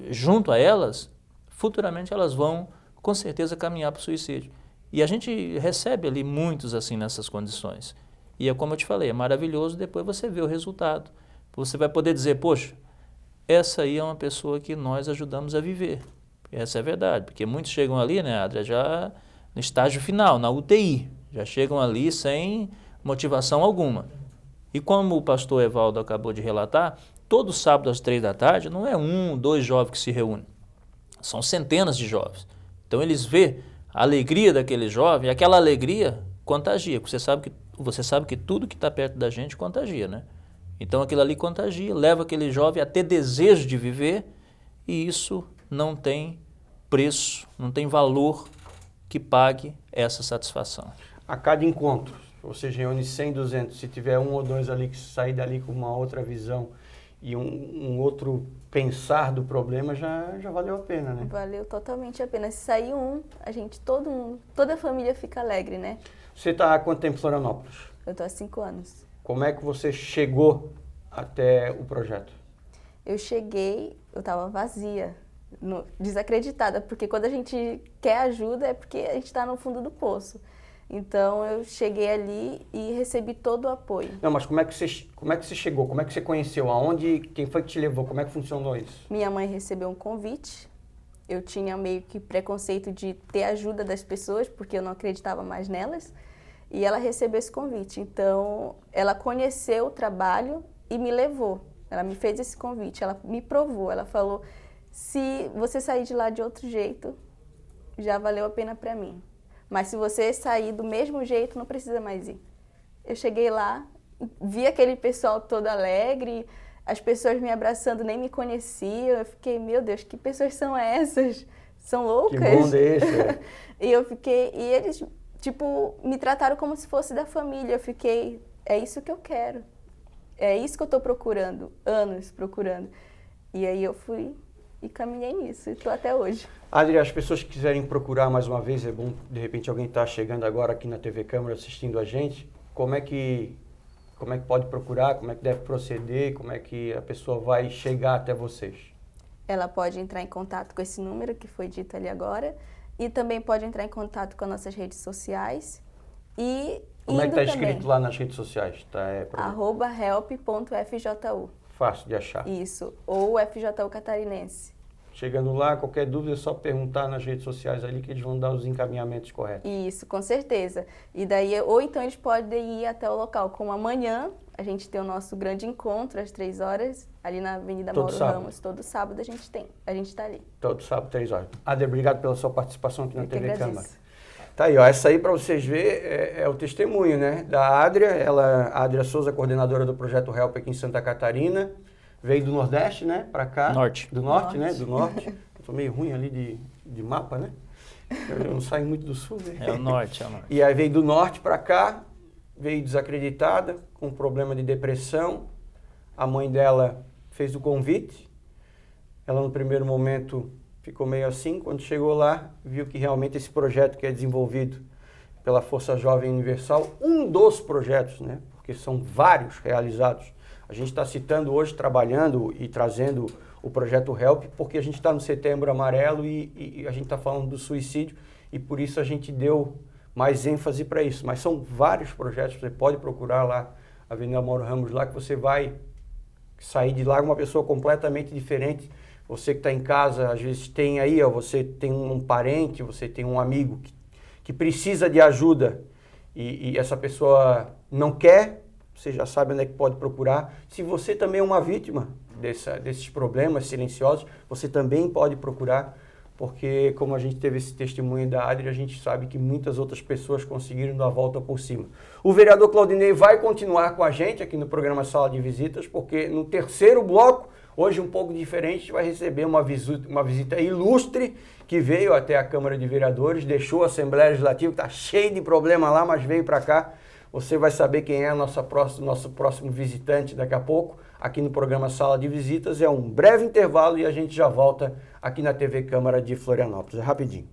junto a elas, futuramente elas vão, com certeza, caminhar para o suicídio. E a gente recebe ali muitos assim nessas condições. E é como eu te falei, é maravilhoso depois você ver o resultado. Você vai poder dizer, poxa, essa aí é uma pessoa que nós ajudamos a viver. Essa é a verdade, porque muitos chegam ali, né, Adria, já no estágio final, na UTI, já chegam ali sem motivação alguma. E como o pastor Evaldo acabou de relatar, todo sábado às 3 da tarde não é 1, 2 jovens que se reúnem, são centenas de jovens. Então eles vê a alegria daquele jovem, e aquela alegria contagia, porque você sabe que tudo que está perto da gente contagia, né? Então aquilo ali contagia, leva aquele jovem a ter desejo de viver, e isso não tem preço, não tem valor que pague essa satisfação. A cada encontro, você reúne 100, 200, se tiver 1 ou 2 ali que sair dali com uma outra visão e um outro pensar do problema, já valeu a pena, né? Valeu totalmente a pena. Se sair todo mundo, toda a família fica alegre, né? Você está há quanto tempo em Florianópolis? Eu estou há 5 anos. Como é que você chegou até o projeto? Eu cheguei, eu estava vazia, desacreditada, porque quando a gente quer ajuda é porque a gente está no fundo do poço. Então eu cheguei ali e recebi todo o apoio. Não, mas como é que você chegou? Como é que você conheceu? Quem foi que te levou? Como é que funcionou isso? Minha mãe recebeu um convite. Eu tinha meio que preconceito de ter ajuda das pessoas, porque eu não acreditava mais nelas. E ela recebeu esse convite. Então, ela conheceu o trabalho e me levou. Ela me fez esse convite, ela me provou. Ela falou, se você sair de lá de outro jeito, já valeu a pena para mim. Mas se você sair do mesmo jeito, não precisa mais ir. Eu cheguei lá, vi aquele pessoal todo alegre, as pessoas me abraçando, nem me conheciam. Eu fiquei, meu Deus, que pessoas são essas? São loucas? Que bom desse. E eles, me trataram como se fosse da família. Eu fiquei, é isso que eu quero. É isso que eu estou procurando, anos procurando. E aí eu fui e caminhei nisso, e estou até hoje. Adri, as pessoas que quiserem procurar mais uma vez, é bom, de repente alguém está chegando agora aqui na TV Câmara assistindo a gente, como é que pode procurar, como é que deve proceder, como é que a pessoa vai chegar até vocês? Ela pode entrar em contato com esse número que foi dito ali agora, e também pode entrar em contato com as nossas redes sociais. E como é que está escrito lá nas redes sociais? @help.fjU. Fácil de achar. Isso, ou FJU Catarinense. Chegando lá, qualquer dúvida é só perguntar nas redes sociais ali que eles vão dar os encaminhamentos corretos. Isso, com certeza. E daí, ou então eles podem ir até o local, como amanhã, a gente tem o nosso grande encontro às 3 horas, ali na Avenida Mauro Ramos. Todo sábado a gente tá ali. Todo sábado, 3 horas. Adria, obrigado pela sua participação aqui na TV agradeço. Câmara. Tá aí, ó, essa aí para vocês verem é o testemunho, né, da Adria. A Adria Souza, coordenadora do Projeto HELP aqui em Santa Catarina. Veio do Nordeste, né, para cá. Norte. Do Norte, né, do Norte. Eu tô meio ruim ali de mapa, né? Eu não saio muito do Sul, né? É o Norte. E aí veio do Norte para cá, veio desacreditada, com problema de depressão. A mãe dela fez o convite. Ela, no primeiro momento, ficou meio assim. Quando chegou lá, viu que realmente esse projeto que é desenvolvido pela Força Jovem Universal, um dos projetos, né? Porque são vários realizados. A gente está citando hoje, trabalhando e trazendo o projeto HELP, porque a gente está no Setembro Amarelo e a gente está falando do suicídio e por isso a gente deu mais ênfase para isso. Mas são vários projetos, você pode procurar lá, a Avenida Mauro Ramos, lá que você vai sair de lá uma pessoa completamente diferente. Você que está em casa, às vezes tem aí, ó, você tem um parente, você tem um amigo que precisa de ajuda e essa pessoa não quer, você já sabe onde é que pode procurar. Se você também é uma vítima desses problemas silenciosos, você também pode procurar, porque como a gente teve esse testemunho da Adria, a gente sabe que muitas outras pessoas conseguiram dar a volta por cima. O vereador Claudinei vai continuar com a gente aqui no programa Sala de Visitas, porque no terceiro bloco, hoje um pouco diferente, a gente vai receber uma visita ilustre que veio até a Câmara de Vereadores, deixou a Assembleia Legislativa, está cheio de problema lá, mas veio para cá. Você vai saber quem é nosso próximo visitante daqui a pouco, aqui no programa Sala de Visitas. É um breve intervalo e a gente já volta aqui na TV Câmara de Florianópolis. É rapidinho.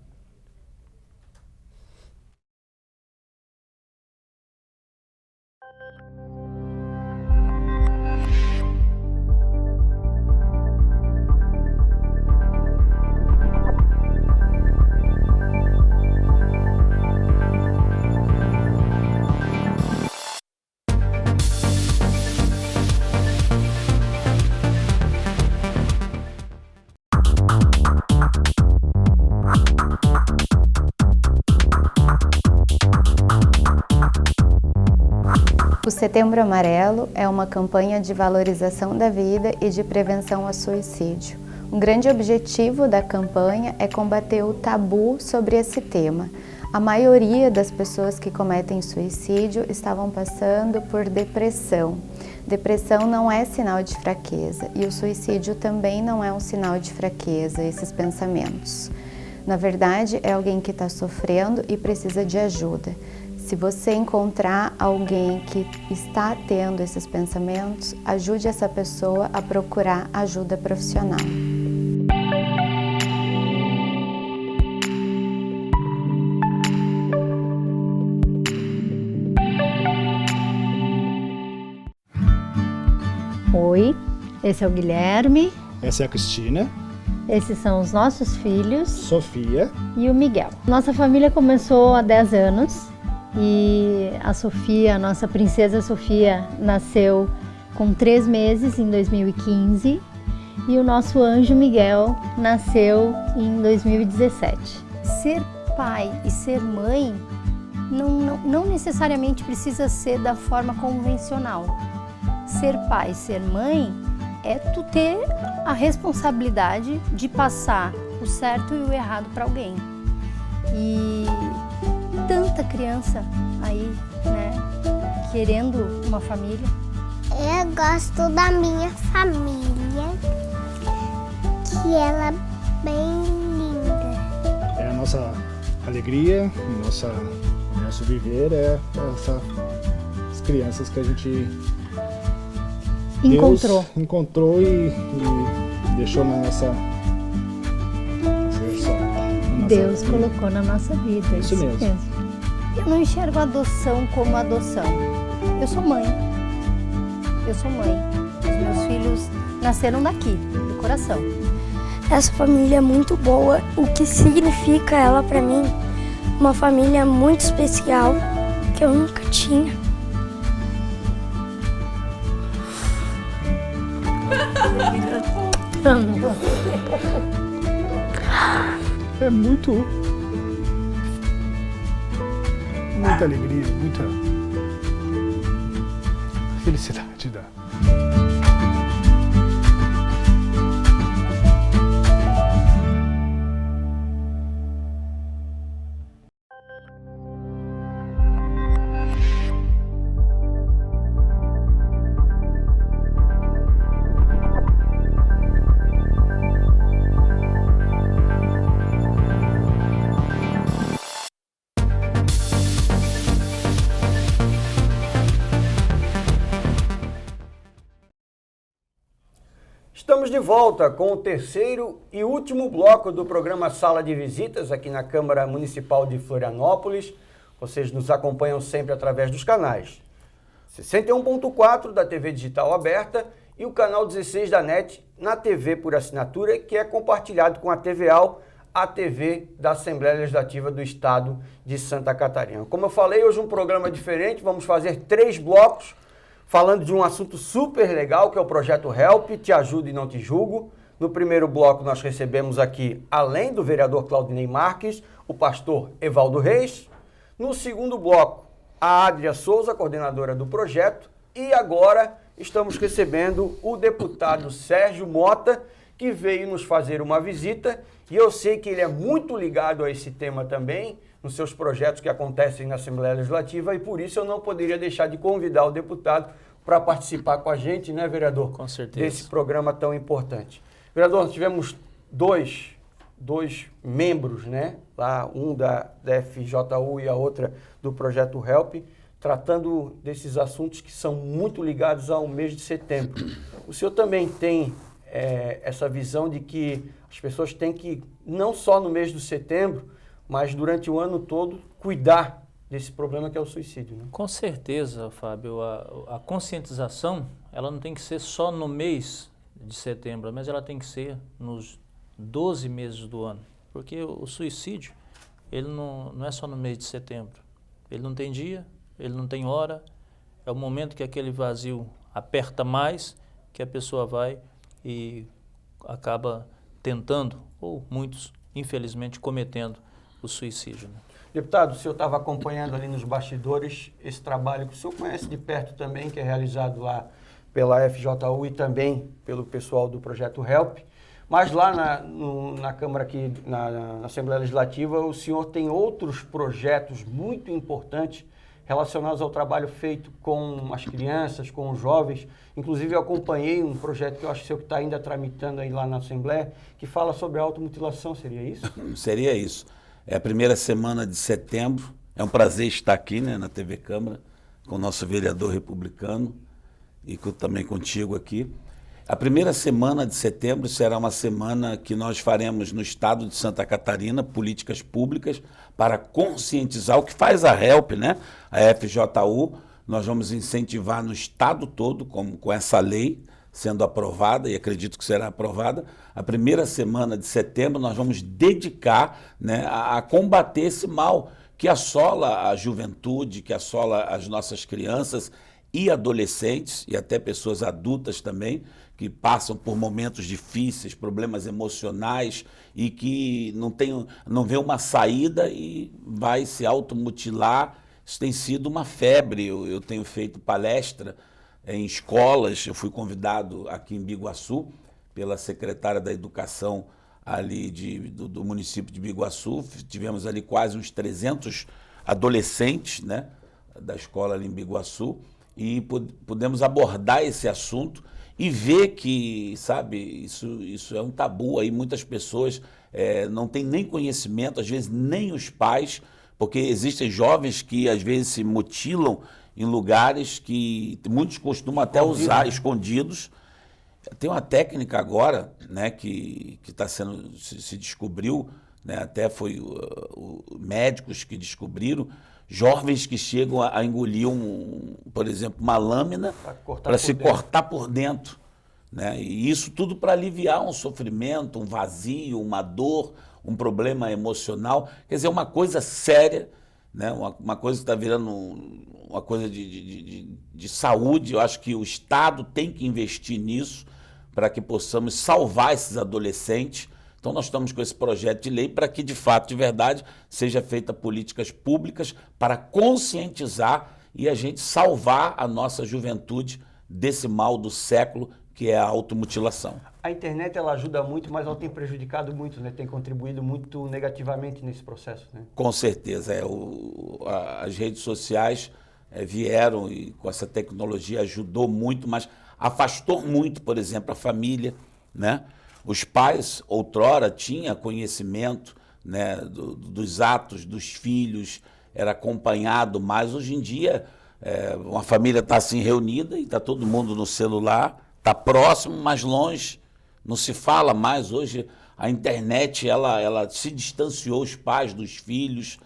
O Setembro Amarelo é uma campanha de valorização da vida e de prevenção ao suicídio. Um grande objetivo da campanha é combater o tabu sobre esse tema. A maioria das pessoas que cometem suicídio estavam passando por depressão. Depressão não é sinal de fraqueza e o suicídio também não é um sinal de fraqueza, esses pensamentos. Na verdade, é alguém que está sofrendo e precisa de ajuda. Se você encontrar alguém que está tendo esses pensamentos, ajude essa pessoa a procurar ajuda profissional. Oi, esse é o Guilherme. Essa é a Cristina. Esses são os nossos filhos. Sofia. E o Miguel. Nossa família começou há 10 anos. E a Sofia, a nossa princesa Sofia, nasceu com 3 meses em 2015 e o nosso anjo Miguel nasceu em 2017. Ser pai e ser mãe não necessariamente precisa ser da forma convencional. Ser pai e ser mãe é tu ter a responsabilidade de passar o certo e o errado para alguém. E tanta criança aí, né, querendo uma família. Eu gosto da minha família, que ela é bem linda. É a nossa alegria, nosso viver é essas crianças que a gente encontrou e deixou na nossa Deus colocou na nossa vida. Isso mesmo. Eu não enxergo a adoção como adoção. Eu sou mãe. Os meus filhos nasceram daqui, do coração. Essa família é muito boa. O que significa ela para mim? Uma família muito especial que eu nunca tinha. é muita alegria, muita felicidade dá. Estamos de volta com o terceiro e último bloco do programa Sala de Visitas aqui na Câmara Municipal de Florianópolis. Vocês nos acompanham sempre através dos canais 61.4 da TV Digital Aberta e o canal 16 da NET na TV por assinatura, que é compartilhado com a TVAL, a TV da Assembleia Legislativa do Estado de Santa Catarina. Como eu falei, hoje um programa diferente, vamos fazer 3 blocos, falando de um assunto super legal, que é o projeto HELP, Te Ajudo e Não Te Julgo. No primeiro bloco nós recebemos aqui, além do vereador Claudinei Marques, o pastor Evaldo Reis. No segundo bloco, a Adria Souza, coordenadora do projeto. E agora estamos recebendo o deputado Sérgio Mota, que veio nos fazer uma visita. E eu sei que ele é muito ligado a esse tema também, nos seus projetos que acontecem na Assembleia Legislativa, e por isso eu não poderia deixar de convidar o deputado para participar com a gente, né, vereador? Com certeza. Desse programa tão importante. Vereador, nós tivemos dois membros, né? Lá, um da FJU e a outra do projeto HELP, tratando desses assuntos que são muito ligados ao mês de setembro. O senhor também tem essa visão de que as pessoas têm que, não só no mês de setembro, mas durante o ano todo, cuidar desse problema que é o suicídio, né? Com certeza, Fábio. A conscientização, ela não tem que ser só no mês de setembro, mas ela tem que ser nos 12 meses do ano. Porque o suicídio, ele não é só no mês de setembro. Ele não tem dia, ele não tem hora. É o momento que aquele vazio aperta mais, que a pessoa vai e acaba tentando, ou muitos, infelizmente, cometendo o suicídio, né? Deputado, o senhor estava acompanhando ali nos bastidores esse trabalho que o senhor conhece de perto também, que é realizado lá pela FJU e também pelo pessoal do projeto HELP. Mas lá na Câmara, aqui, na Assembleia Legislativa, o senhor tem outros projetos muito importantes relacionados ao trabalho feito com as crianças, com os jovens. Inclusive, eu acompanhei um projeto que eu acho que o senhor está ainda tramitando aí lá na Assembleia, que fala sobre a automutilação. Seria isso? Seria isso. É a primeira semana de setembro. É um prazer estar aqui, né, na TV Câmara, com o nosso vereador republicano e também contigo aqui. A primeira semana de setembro será uma semana que nós faremos no estado de Santa Catarina políticas públicas para conscientizar o que faz a HELP, né? A FJU. Nós vamos incentivar no estado todo, com essa lei sendo aprovada, e acredito que será aprovada. A primeira semana de setembro nós vamos dedicar, né, a combater esse mal que assola a juventude, que assola as nossas crianças e adolescentes, e até pessoas adultas também, que passam por momentos difíceis, problemas emocionais, e que não vê uma saída e vai se automutilar. Isso tem sido uma febre. Eu tenho feito palestra em escolas. Eu fui convidado aqui em Biguaçu pela secretária da Educação ali do município de Biguaçu. Tivemos ali quase uns 300 adolescentes, né, da escola ali em Biguaçu, e pudemos abordar esse assunto e ver que, sabe, isso é um tabu aí. Muitas pessoas não têm nem conhecimento, às vezes nem os pais, porque existem jovens que às vezes se mutilam em lugares que muitos costumam até usar escondidos. Tem uma técnica agora, né, que está sendo, se descobriu, né, até foi médicos que descobriram, jovens que chegam a engolir, por exemplo, uma lâmina para se cortar por dentro, né? E isso tudo para aliviar um sofrimento, um vazio, uma dor, um problema emocional. Quer dizer, uma coisa séria, né? Uma coisa que está virando uma coisa de saúde. Eu acho que o Estado tem que investir nisso para que possamos salvar esses adolescentes, Então nós estamos com esse projeto de lei para que, de fato, de verdade, seja feita políticas públicas para conscientizar e a gente salvar a nossa juventude desse mal do século, que é a automutilação. A internet ela ajuda muito, mas ela tem prejudicado muito, né? Tem contribuído muito negativamente nesse processo, né? Com certeza. As redes sociais vieram e com essa tecnologia ajudou muito, mas afastou muito, por exemplo, a família, né? Os pais, outrora, tinham conhecimento, né, dos atos dos filhos, era acompanhado mais. Hoje em dia, uma família está assim reunida e está todo mundo no celular, está próximo, mas longe, não se fala mais. Hoje a internet ela se distanciou os pais dos filhos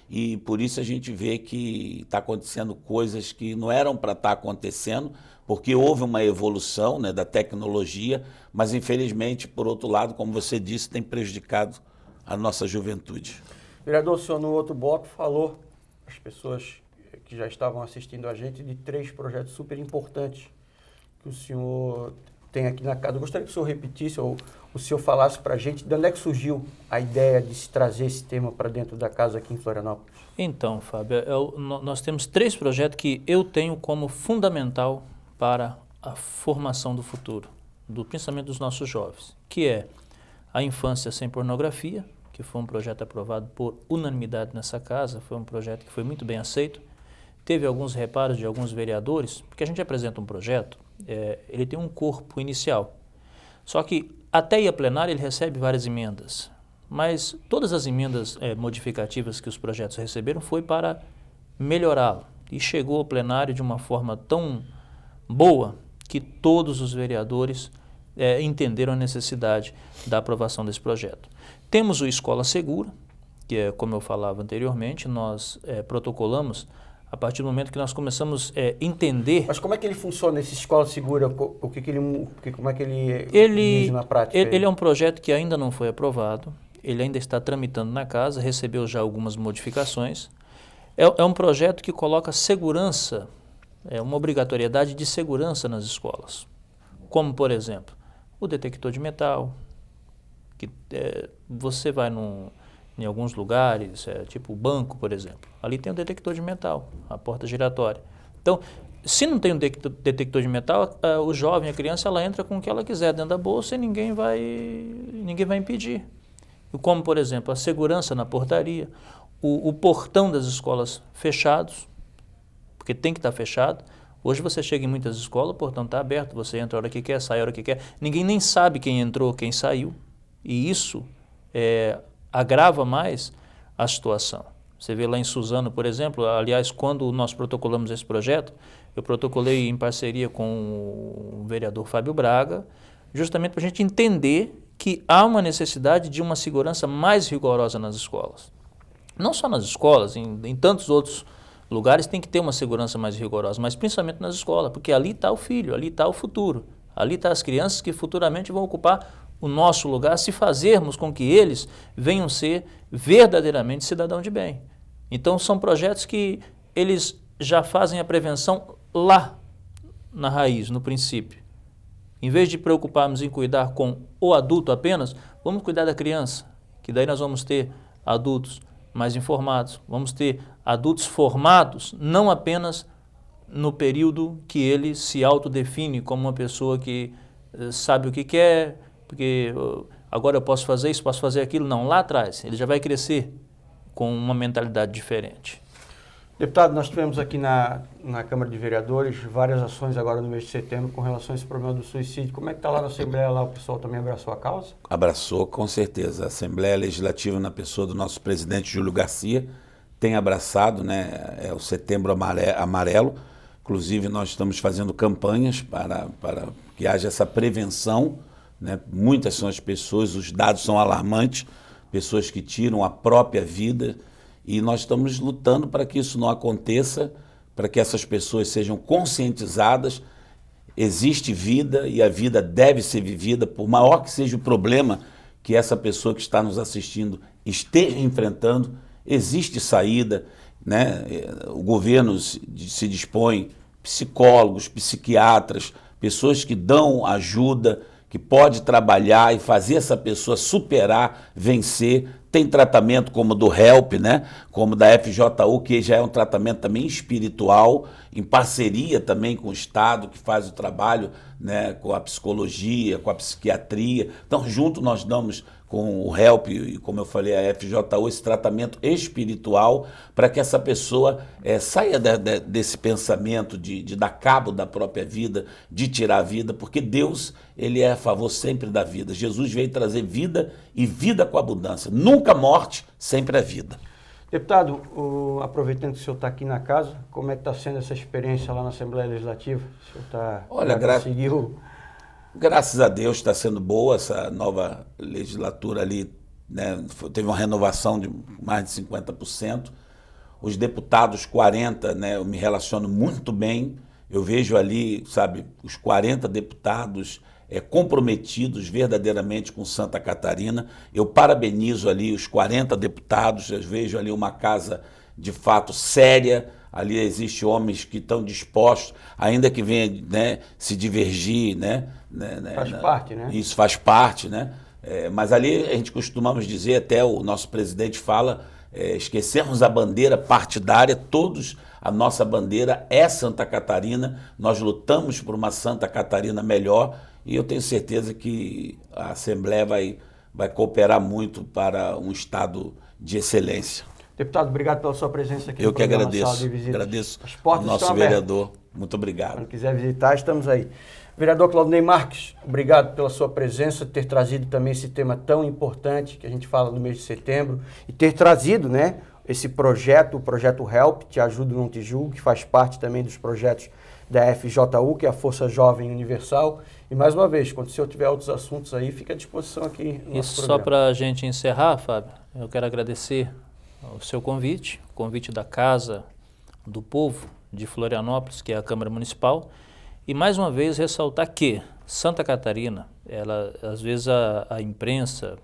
e por isso a gente vê que está acontecendo coisas que não eram para estar acontecendo, porque houve uma evolução, né, da tecnologia, mas infelizmente, por outro lado, como você disse, tem prejudicado a nossa juventude. Vereador, o senhor no outro bloco falou, as pessoas que já estavam assistindo a gente, de 3 projetos super importantes que o senhor tem aqui na casa. Eu gostaria que o senhor repetisse ou o senhor falasse para a gente de onde é que surgiu a ideia de se trazer esse tema para dentro da casa aqui em Florianópolis. Então, Fábio, nós temos 3 projetos que eu tenho como fundamental para a formação do futuro, principalmente dos nossos jovens, que é a Infância Sem Pornografia, que foi um projeto aprovado por unanimidade nessa casa, foi um projeto que foi muito bem aceito. Teve alguns reparos de alguns vereadores, porque a gente apresenta um projeto, ele tem um corpo inicial, só que até ir a plenário ele recebe várias emendas, mas todas as emendas modificativas que os projetos receberam foi para melhorá-lo, e chegou ao plenário de uma forma tão boa que todos os vereadores entenderam a necessidade da aprovação desse projeto. Temos o Escola Segura, que é, como eu falava anteriormente, nós protocolamos a partir do momento que nós começamos a entender... Mas como é que ele funciona, esse Escola Segura? Como é que ele diz na prática? Ele é um projeto que ainda não foi aprovado, ele ainda está tramitando na casa, recebeu já algumas modificações. É um projeto que coloca segurança, uma obrigatoriedade de segurança nas escolas. Como, por exemplo, o detector de metal, que você vai em alguns lugares, tipo o banco, por exemplo, ali tem um detector de metal, a porta giratória. Então, se não tem um detector de metal, o jovem, a criança, ela entra com o que ela quiser dentro da bolsa e ninguém vai impedir. Como, por exemplo, a segurança na portaria, o portão das escolas fechados, porque tem que estar fechado. Hoje você chega em muitas escolas, o portão está aberto, você entra a hora que quer, sai a hora que quer. Ninguém nem sabe quem entrou, quem saiu. E isso agrava mais a situação. Você vê lá em Suzano, por exemplo, aliás, quando nós protocolamos esse projeto, eu protocolei em parceria com o vereador Fábio Braga, justamente para a gente entender que há uma necessidade de uma segurança mais rigorosa nas escolas. Não só nas escolas, em tantos outros lugares tem que ter uma segurança mais rigorosa, mas principalmente nas escolas, porque ali está o filho, ali está o futuro, ali estão as crianças que futuramente vão ocupar o nosso lugar se fazermos com que eles venham ser verdadeiramente cidadãos de bem. Então são projetos que eles já fazem a prevenção lá na raiz, no princípio. Em vez de preocuparmos em cuidar com o adulto apenas, vamos cuidar da criança, que daí nós vamos ter adultos mais informados, vamos ter adultos formados, não apenas no período que ele se autodefine como uma pessoa que sabe o que quer, porque agora eu posso fazer isso, posso fazer aquilo. Não, lá atrás, ele já vai crescer com uma mentalidade diferente. Deputado, nós tivemos aqui na Câmara de Vereadores várias ações agora no mês de setembro com relação a esse problema do suicídio. Como é que está lá na Assembleia? Lá o pessoal também abraçou a causa? Abraçou, com certeza. A Assembleia Legislativa, na pessoa do nosso presidente Júlio Garcia, tem abraçado, né, o Setembro Amarelo. Inclusive, nós estamos fazendo campanhas para que haja essa prevenção, né? Muitas são as pessoas, os dados são alarmantes, pessoas que tiram a própria vida, e nós estamos lutando para que isso não aconteça, para que essas pessoas sejam conscientizadas. Existe vida e a vida deve ser vivida, por maior que seja o problema que essa pessoa que está nos assistindo esteja enfrentando, existe saída, né? O governo se dispõe, psicólogos, psiquiatras, pessoas que dão ajuda, que pode trabalhar e fazer essa pessoa superar, vencer. Tem tratamento como do HELP, né? Como da FJU, que já é um tratamento também espiritual, em parceria também com o Estado, que faz o trabalho, né, com a psicologia, com a psiquiatria. Então, junto nós damos com o HELP e, como eu falei, a FJU, esse tratamento espiritual para que essa pessoa saia desse pensamento de dar cabo da própria vida, de tirar a vida, porque Deus, ele é a favor sempre da vida. Jesus veio trazer vida e vida com abundância. Nunca morte, sempre a vida. Deputado, aproveitando que o senhor está aqui na casa, como é que está sendo essa experiência lá na Assembleia Legislativa? O senhor conseguiu... Graças a Deus está sendo boa essa nova legislatura ali, né? Teve uma renovação de mais de 50%. Os deputados 40, né? Eu me relaciono muito bem. Eu vejo ali, sabe, os 40 deputados comprometidos verdadeiramente com Santa Catarina. Eu parabenizo ali os 40 deputados. Eu vejo ali uma casa de fato séria. Ali existem homens que estão dispostos, ainda que venha, né, se divergir, né? Faz parte, né? Isso faz parte, né? Mas ali a gente costumamos dizer, até o nosso presidente fala, esquecemos a bandeira partidária, todos, a nossa bandeira é Santa Catarina, nós lutamos por uma Santa Catarina melhor e eu tenho certeza que a Assembleia vai cooperar muito para um estado de excelência. Deputado, obrigado pela sua presença aqui. Eu que agradeço. Agradeço ao nosso vereador. Muito obrigado. Quando quiser visitar, estamos aí. Vereador Claudinei Marques, obrigado pela sua presença, ter trazido também esse tema tão importante que a gente fala no mês de setembro e ter trazido, né, esse projeto, o projeto HELP, Te Ajudo Não Te Julgo, que faz parte também dos projetos da FJU, que é a Força Jovem Universal. E mais uma vez, quando o senhor tiver outros assuntos aí, fica à disposição aqui no nosso programa. Só para a gente encerrar, Fábio, eu quero agradecer o seu convite, o convite da Casa do Povo de Florianópolis, que é a Câmara Municipal, e mais uma vez ressaltar que Santa Catarina, ela, às vezes a imprensa,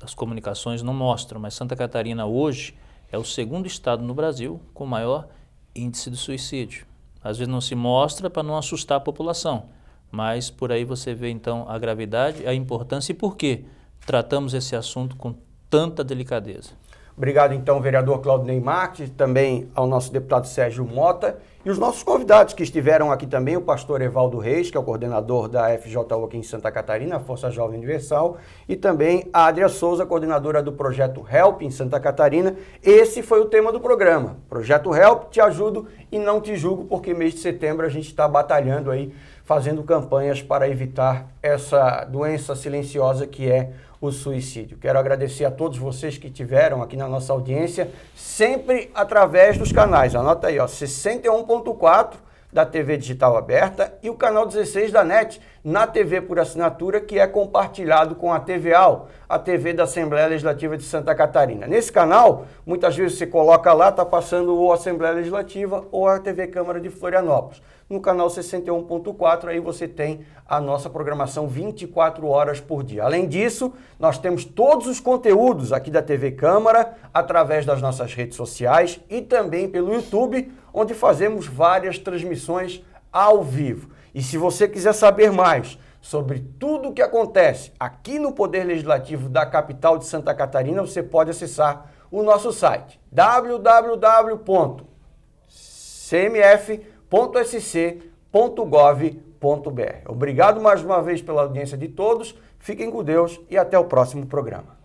as comunicações não mostram, mas Santa Catarina hoje é o segundo estado no Brasil com maior índice de suicídio. Às vezes não se mostra para não assustar a população, mas por aí você vê então a gravidade, a importância e por que tratamos esse assunto com tanta delicadeza. Obrigado, então, vereador Claudinei Marques, também ao nosso deputado Sérgio Mota e os nossos convidados que estiveram aqui também, o pastor Evaldo Reis, que é o coordenador da FJU aqui em Santa Catarina, a Força Jovem Universal, e também a Adria Souza, coordenadora do projeto HELP em Santa Catarina. Esse foi o tema do programa. Projeto HELP, Te Ajudo e Não Te Julgo, porque mês de setembro a gente está batalhando aí, fazendo campanhas para evitar essa doença silenciosa que é o suicídio. Quero agradecer a todos vocês que estiveram aqui na nossa audiência, sempre através dos canais. Anota aí, ó, 61.4 da TV Digital Aberta e o canal 16 da NET, na TV por assinatura, que é compartilhado com a TVAL, a TV da Assembleia Legislativa de Santa Catarina. Nesse canal, muitas vezes você coloca lá, está passando ou a Assembleia Legislativa ou a TV Câmara de Florianópolis. No canal 61.4, aí você tem a nossa programação 24 horas por dia. Além disso, nós temos todos os conteúdos aqui da TV Câmara, através das nossas redes sociais e também pelo YouTube, onde fazemos várias transmissões ao vivo. E se você quiser saber mais sobre tudo o que acontece aqui no Poder Legislativo da capital de Santa Catarina, você pode acessar o nosso site www.cmf.sc.gov.br. Obrigado mais uma vez pela audiência de todos, fiquem com Deus e até o próximo programa.